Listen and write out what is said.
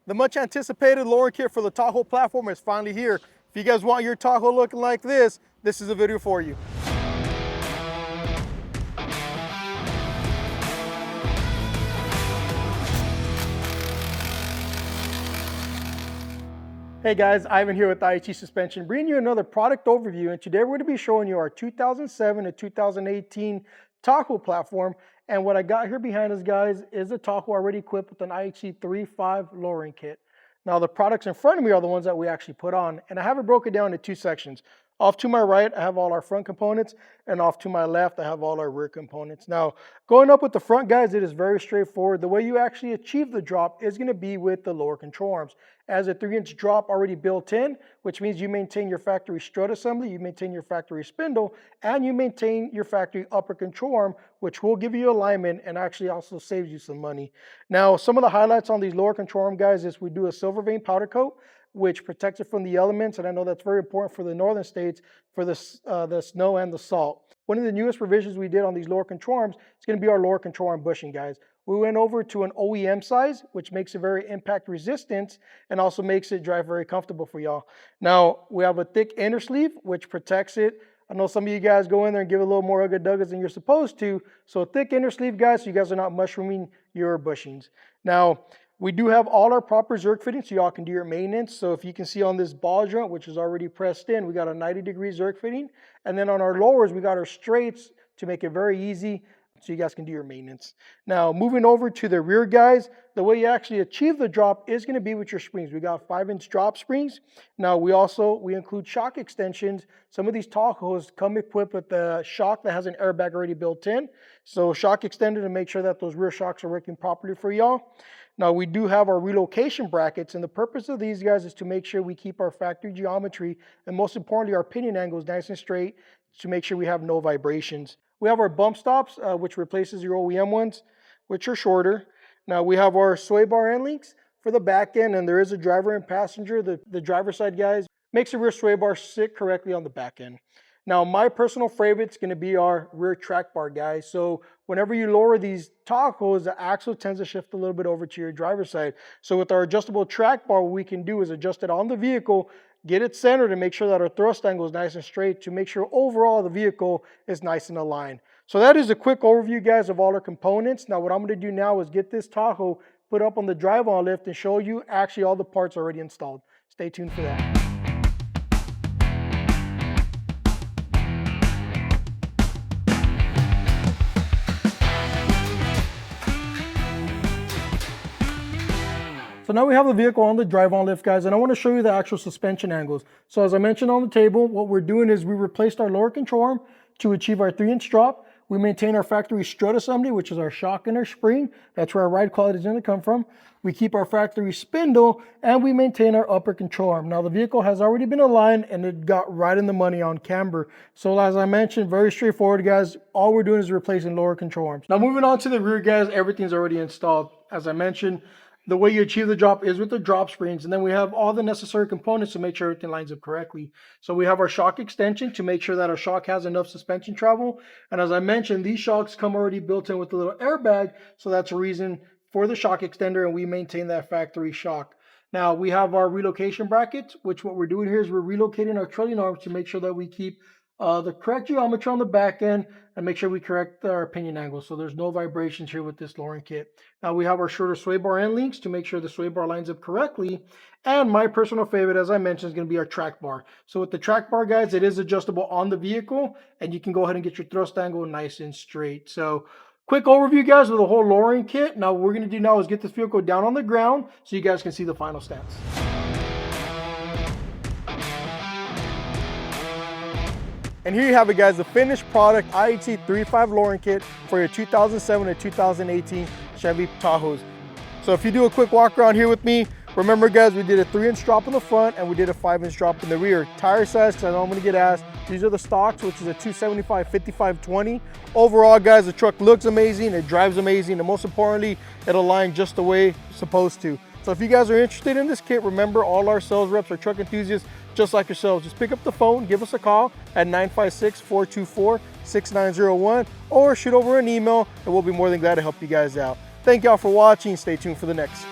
The much anticipated lowering kit for the Tahoe platform is finally here. If you guys want your Tahoe looking like this is a video for you. Hey guys, Ivan here with IHC Suspension, bringing you another product overview, and today we're going to be showing you our 2007 to 2018 Tahoe platform. And what I got here behind us, guys, is a Tahoe already equipped with an IHC 3.5 lowering kit. Now the products in front of me are the ones that we actually put on, and I have it broken down into two sections. Off to my right, I have all our front components, and off to my left, I have all our rear components. Now, going up with the front, guys, it is very straightforward. The way you actually achieve the drop is going to be with the lower control arms. As a 3-inch drop already built in, which means you maintain your factory strut assembly, you maintain your factory spindle, and you maintain your factory upper control arm, which will give you alignment and actually also saves you some money. Now, some of the highlights on these lower control arm, guys, is we do a silver vein powder coat, which protects it from the elements, and I know that's very important for the northern states for the snow and the salt. One of the newest revisions we did on these lower control arms is going to be our lower control arm bushing, guys. We went over to an OEM size, which makes it very impact resistant and also makes it drive very comfortable for y'all. Now, we have a thick inner sleeve, which protects it. I know some of you guys go in there and give it a little more ugga-duggas than you're supposed to. So a thick inner sleeve, guys, so you guys are not mushrooming your bushings. Now, we do have all our proper zerk fittings so y'all can do your maintenance. So if you can see on this ball joint, which is already pressed in, we got a 90-degree zerk fitting. And then on our lowers, we got our straights to make it very easy so you guys can do your maintenance. Now, moving over to the rear, guys, the way you actually achieve the drop is going to be with your springs. We got 5-inch drop springs. Now, we include shock extensions. Some of these Tahoes come equipped with a shock that has an airbag already built in. So shock extender to make sure that those rear shocks are working properly for y'all. Now, we do have our relocation brackets, and the purpose of these, guys, is to make sure we keep our factory geometry and, most importantly, our pinion angles nice and straight to make sure we have no vibrations. We have our bump stops, which replaces your OEM ones, which are shorter. Now, we have our sway bar end links for the back end, and there is a driver and passenger. The driver side, guys, makes the rear sway bar sit correctly on the back end. Now, my personal favorite is going to be our rear track bar, guys. So whenever you lower these Tahoes, the axle tends to shift a little bit over to your driver's side. So with our adjustable track bar, what we can do is adjust it on the vehicle, get it centered, and make sure that our thrust angle is nice and straight to make sure overall the vehicle is nice and aligned. So that is a quick overview, guys, of all our components. Now, what I'm going to do now is get this Tahoe put up on the drive-on lift and show you actually all the parts already installed. Stay tuned for that. So now we have the vehicle on the drive-on lift, guys, and I want to show you the actual suspension angles. So as I mentioned on the table, what we're doing is we replaced our lower control arm to achieve our 3-inch drop. We maintain our factory strut assembly, which is our shock and our spring. That's where our ride quality is going to come from. We keep our factory spindle, and we maintain our upper control arm. Now, the vehicle has already been aligned, and it got right in the money on camber. So as I mentioned, very straightforward, guys. All we're doing is replacing lower control arms. Now, moving on to the rear, guys, everything's already installed. As I mentioned, the way you achieve the drop is with the drop springs, and then we have all the necessary components to make sure everything lines up correctly. So we have our shock extension to make sure that our shock has enough suspension travel. And as I mentioned, these shocks come already built in with a little airbag, so that's a reason for the shock extender, and we maintain that factory shock. Now, we have our relocation brackets, which what we're doing here is we're relocating our trailing arms to make sure that we keep the correct geometry on the back end and make sure we correct our pinion angle so there's no vibrations here with this lowering kit. Now we have our shorter sway bar end links to make sure the sway bar lines up correctly, and my personal favorite, as I mentioned, is going to be our track bar. So with the track bar, guys, it is adjustable on the vehicle, and you can go ahead and get your thrust angle nice and straight. So quick overview, guys, of the whole lowering kit. Now what we're going to do now is get this vehicle down on the ground so you guys can see the final stance. And here you have it, guys, the finished product IHC 3.5 lowering kit for your 2007 to 2018 Chevy Tahoes. So if you do a quick walk around here with me, remember, guys, we did a 3-inch drop in the front and we did a 5-inch drop in the rear. Tire size, because I know I'm going to get asked, these are the stocks, which is a 275 5520. Overall, guys, the truck looks amazing, it drives amazing, and most importantly, it aligns just the way it's supposed to. So if you guys are interested in this kit, remember, all our sales reps are truck enthusiasts just like yourselves. Just pick up the phone, give us a call at 956-424-6901, or shoot over an email, and we'll be more than glad to help you guys out. Thank y'all for watching. Stay tuned for the next.